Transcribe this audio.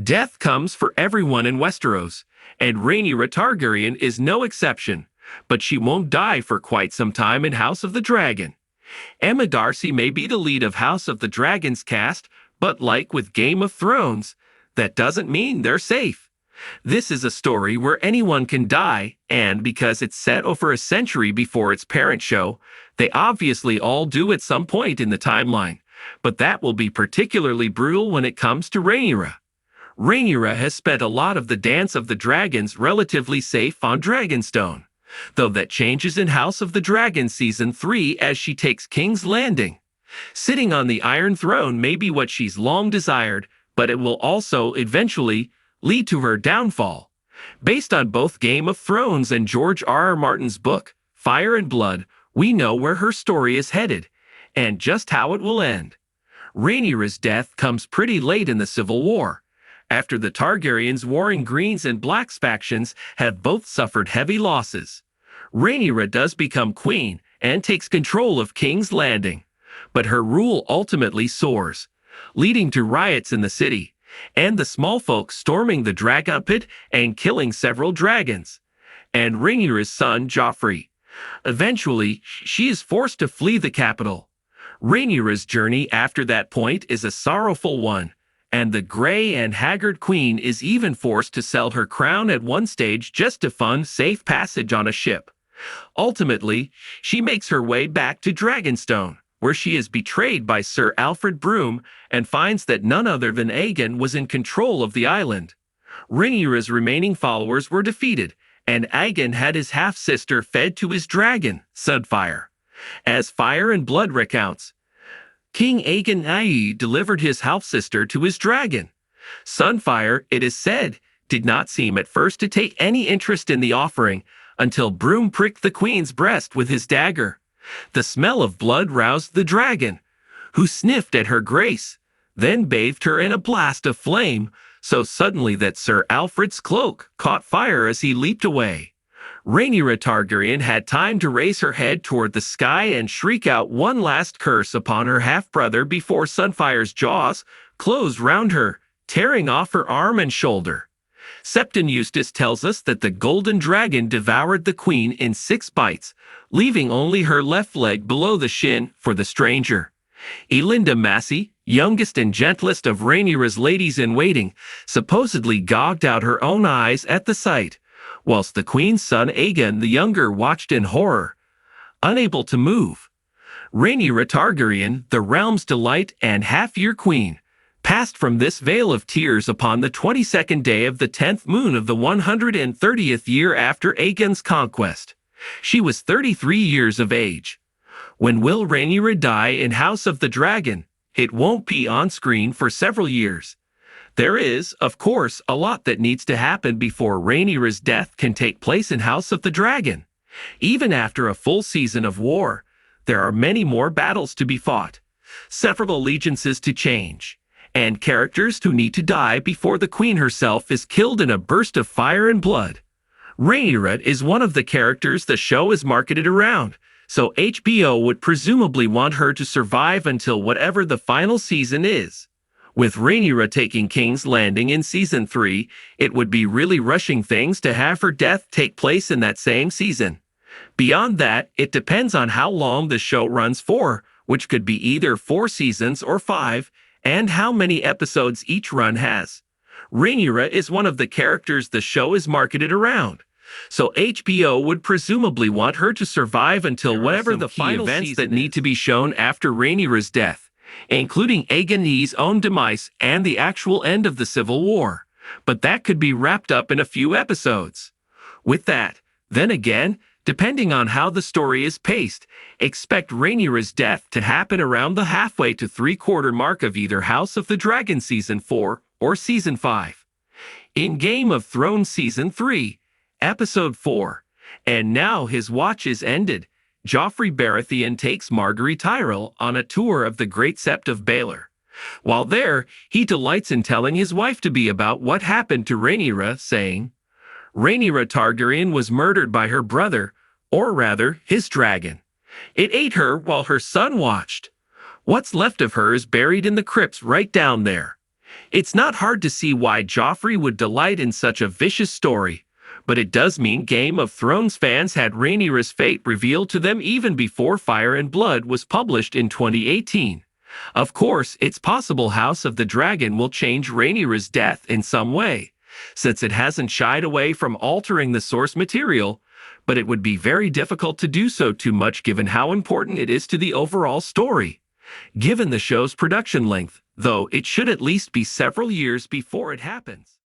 Death comes for everyone in Westeros, and Rhaenyra Targaryen is no exception, but she won't die for quite some time in House of the Dragon. Emma Darcy may be the lead of House of the Dragon's cast, but like with Game of Thrones, that doesn't mean they're safe. This is a story where anyone can die, and because it's set over a century before its parent show, they obviously all do at some point in the timeline. But that will be particularly brutal when it comes to Rhaenyra. Rhaenyra has spent a lot of the Dance of the Dragons relatively safe on Dragonstone, though that changes in House of the Dragon Season 3 as she takes King's Landing. Sitting on the Iron Throne may be what she's long desired, but it will also eventually lead to her downfall. Based on both Game of Thrones and George R.R. Martin's book, Fire and Blood, we know where her story is headed, and just how it will end. Rhaenyra's death comes pretty late in the Civil War, after the Targaryens' warring Greens and Blacks factions have both suffered heavy losses. Rhaenyra does become queen and takes control of King's Landing, but her rule ultimately soars, leading to riots in the city, and the small folk storming the Dragon Pit and killing several dragons, and Rhaenyra's son Joffrey. Eventually, she is forced to flee the capital. Rhaenyra's journey after that point is a sorrowful one, and the gray and haggard queen is even forced to sell her crown at one stage just to fund safe passage on a ship. Ultimately, she makes her way back to Dragonstone, where she is betrayed by Sir Alfred Broome and finds that none other than Aegon was in control of the island. Rhaenyra's remaining followers were defeated, and Aegon had his half-sister fed to his dragon, Sunfire. As Fire and Blood recounts, King Aegon I delivered his half-sister to his dragon. Sunfire, it is said, did not seem at first to take any interest in the offering until Broome pricked the queen's breast with his dagger. The smell of blood roused the dragon, who sniffed at her grace, then bathed her in a blast of flame, so suddenly that Sir Alfred's cloak caught fire as he leaped away. Rhaenyra Targaryen had time to raise her head toward the sky and shriek out one last curse upon her half-brother before Sunfire's jaws closed round her, tearing off her arm and shoulder. Septon Eustace tells us that the golden dragon devoured the queen in 6 bites, leaving only her left leg below the shin for the stranger. Elinda Massey, youngest and gentlest of Rhaenyra's ladies-in-waiting, supposedly gouged out her own eyes at the sight, whilst the queen's son Aegon the Younger watched in horror, unable to move. Rhaenyra Targaryen, the realm's delight and half-year queen, passed from this vale of tears upon the 22nd day of the 10th moon of the 130th year after Aegon's conquest. She was 33 years of age. When will Rhaenyra die in House of the Dragon? It won't be on screen for several years. There is, of course, a lot that needs to happen before Rhaenyra's death can take place in House of the Dragon. Even after a full season of war, there are many more battles to be fought, several allegiances to change, and characters who need to die before the queen herself is killed in a burst of fire and blood. Rhaenyra is one of the characters the show is marketed around, so HBO would presumably want her to survive until whatever the final season is. With Rhaenyra taking King's Landing in Season 3, it would be really rushing things to have her death take place in that same season. Beyond that, it depends on how long the show runs for, which could be either 4 seasons or 5, and how many episodes each run has. Rhaenyra is one of the characters the show is marketed around, so HBO would presumably want her to survive until whatever the final events that need to be shown after Rhaenyra's death, including Aegon's own demise and the actual end of the Civil War, but that could be wrapped up in a few episodes. With that, then again, depending on how the story is paced, expect Rhaenyra's death to happen around the halfway to 3/4 mark of either House of the Dragon Season 4 or Season 5. In Game of Thrones Season 3, Episode 4, and now his watch is ended, Joffrey Baratheon takes Margaery Tyrell on a tour of the Great Sept of Baelor. While there, he delights in telling his wife to be about what happened to Rhaenyra, saying, Rhaenyra Targaryen was murdered by her brother, or rather, his dragon. It ate her while her son watched. What's left of her is buried in the crypts right down there. It's not hard to see why Joffrey would delight in such a vicious story, but it does mean Game of Thrones fans had Rhaenyra's fate revealed to them even before Fire and Blood was published in 2018. Of course, it's possible House of the Dragon will change Rhaenyra's death in some way, since it hasn't shied away from altering the source material, but it would be very difficult to do so too much given how important it is to the overall story. Given the show's production length, though, it should at least be several years before it happens.